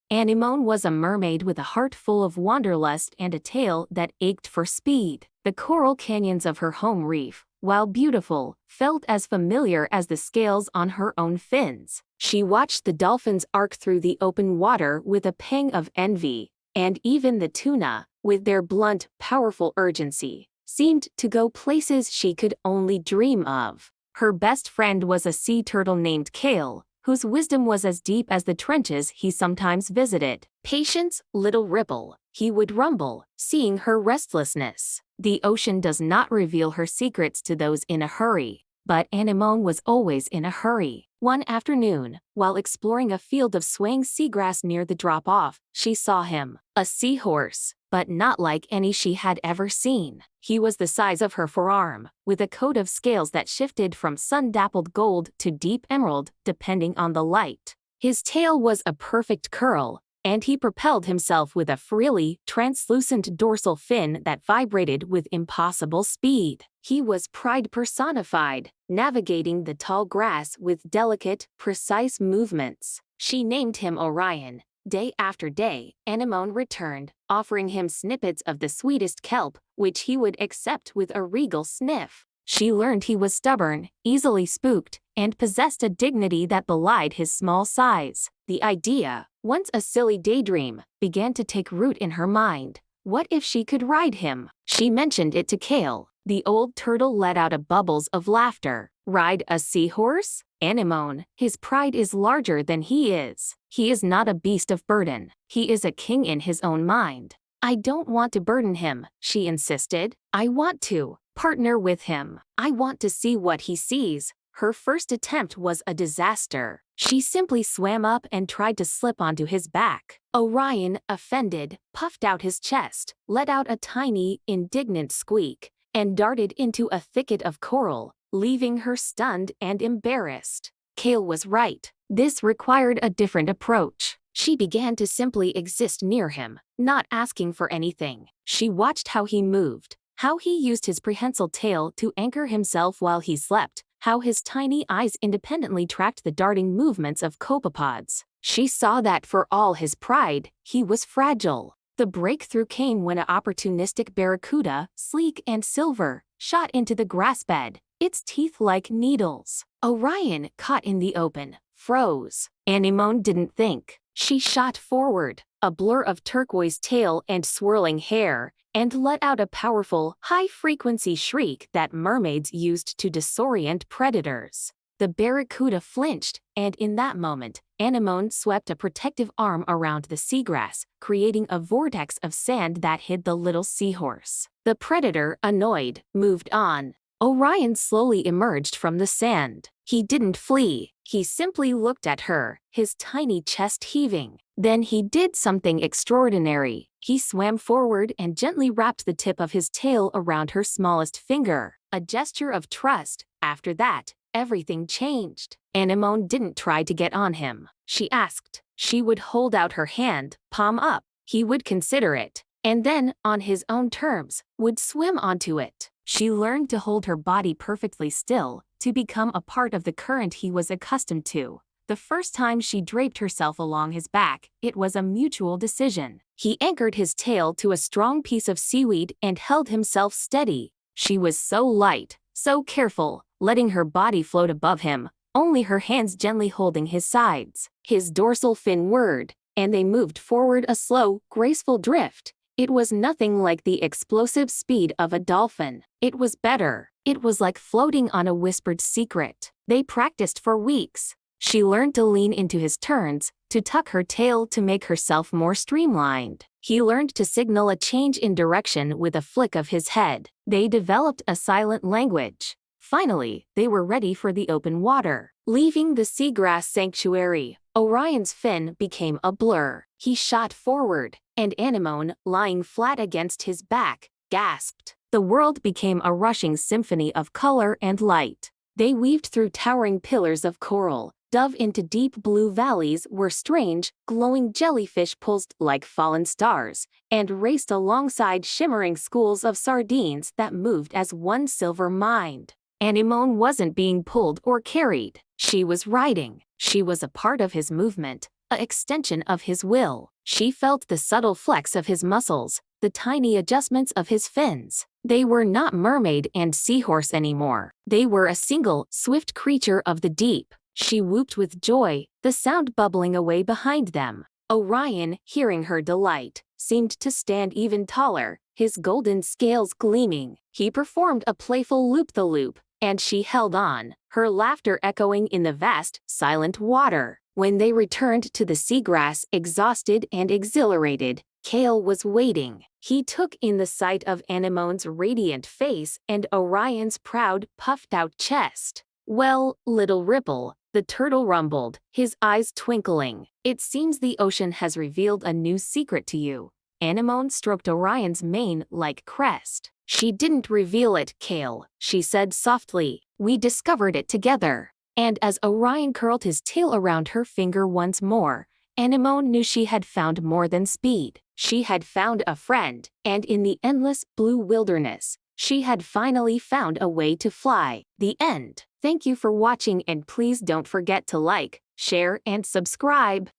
Anemone was a mermaid with a heart full of wanderlust and a tail that ached for speed. The coral canyons of her home reef, while beautiful, felt as familiar as the scales on her own fins. She watched the dolphins arc through the open water with a pang of envy, and even the tuna, with their blunt, powerful urgency, seemed to go places she could only dream of. Her best friend was a sea turtle named Kale, whose wisdom was as deep as the trenches he sometimes visited. "Patience, little ripple," he would rumble, seeing her restlessness. "The ocean does not reveal her secrets to those in a hurry." But Anemone was always in a hurry. One afternoon, while exploring a field of swaying seagrass near the drop-off, she saw him, a seahorse, but not like any she had ever seen. He was the size of her forearm, with a coat of scales that shifted from sun-dappled gold to deep emerald depending on the light. His tail was a perfect curl, and he propelled himself with a frilly, translucent dorsal fin that vibrated with impossible speed. He was pride personified, navigating the tall grass with delicate, precise movements. She named him Orion. Day after day, Anemone returned, offering him snippets of the sweetest kelp, which he would accept with a regal sniff. She learned he was stubborn, easily spooked, and possessed a dignity that belied his small size. The idea, once a silly daydream, began to take root in her mind. What if she could ride him? She mentioned it to Kale. The old turtle let out a bubbles of laughter. "Ride a seahorse? Anemone, his pride is larger than he is. He is not a beast of burden. He is a king in his own mind." "I don't want to burden him," she insisted. "I want to partner with him. I want to see what he sees." Her first attempt was a disaster. She simply swam up and tried to slip onto his back. Orion, offended, puffed out his chest, let out a tiny, indignant squeak, and darted into a thicket of coral, leaving her stunned and embarrassed. Kale was right. This required a different approach. She began to simply exist near him, not asking for anything. She watched how he moved, how he used his prehensile tail to anchor himself while he slept, how his tiny eyes independently tracked the darting movements of copepods. She saw that for all his pride, he was fragile. The breakthrough came when an opportunistic barracuda, sleek and silver, shot into the grassbed, its teeth like needles. Orion, caught in the open, froze. Anemone didn't think. She shot forward, a blur of turquoise tail and swirling hair, and let out a powerful, high-frequency shriek that mermaids used to disorient predators. The barracuda flinched, and in that moment, Anemone swept a protective arm around the seagrass, creating a vortex of sand that hid the little seahorse. The predator, annoyed, moved on. Orion slowly emerged from the sand. He didn't flee. He simply looked at her, his tiny chest heaving. Then he did something extraordinary. He swam forward and gently wrapped the tip of his tail around her smallest finger, a gesture of trust. After that, everything changed. Anemone didn't try to get on him. She asked. She would hold out her hand, palm up. He would consider it, and then, on his own terms, would swim onto it. She learned to hold her body perfectly still, to become a part of the current he was accustomed to. The first time she draped herself along his back, it was a mutual decision. He anchored his tail to a strong piece of seaweed and held himself steady. She was so light, so careful, letting her body float above him, only her hands gently holding his sides. His dorsal fin whirred, and they moved forward a slow, graceful drift. It was nothing like the explosive speed of a dolphin. It was better. It was like floating on a whispered secret. They practiced for weeks. She learned to lean into his turns, to tuck her tail to make herself more streamlined. He learned to signal a change in direction with a flick of his head. They developed a silent language. Finally, they were ready for the open water. Leaving the seagrass sanctuary, Orion's fin became a blur. He shot forward, and Anemone, lying flat against his back, gasped. The world became a rushing symphony of color and light. They weaved through towering pillars of coral, dove into deep blue valleys where strange, glowing jellyfish pulsed like fallen stars, and raced alongside shimmering schools of sardines that moved as one silver mind. Anemone wasn't being pulled or carried. She was riding. She was a part of his movement, an extension of his will. She felt the subtle flex of his muscles, the tiny adjustments of his fins. They were not Mermaid and Seahorse anymore. They were a single, swift creature of the deep. She whooped with joy, the sound bubbling away behind them. Orion, hearing her delight, seemed to stand even taller, his golden scales gleaming. He performed a playful loop-the-loop, and she held on, her laughter echoing in the vast, silent water. When they returned to the seagrass, exhausted and exhilarated, Kale was waiting. He took in the sight of Anemone's radiant face and Orion's proud, puffed-out chest. "Well, little Ripple," the turtle rumbled, his eyes twinkling. "It seems the ocean has revealed a new secret to you." Anemone stroked Orion's mane like crest. "She didn't reveal it, Kale," she said softly. "We discovered it together." And as Orion curled his tail around her finger once more, Anemone knew she had found more than speed. She had found a friend, and in the endless blue wilderness, she had finally found a way to fly. The end. Thank you for watching, and please don't forget to like, share, and subscribe.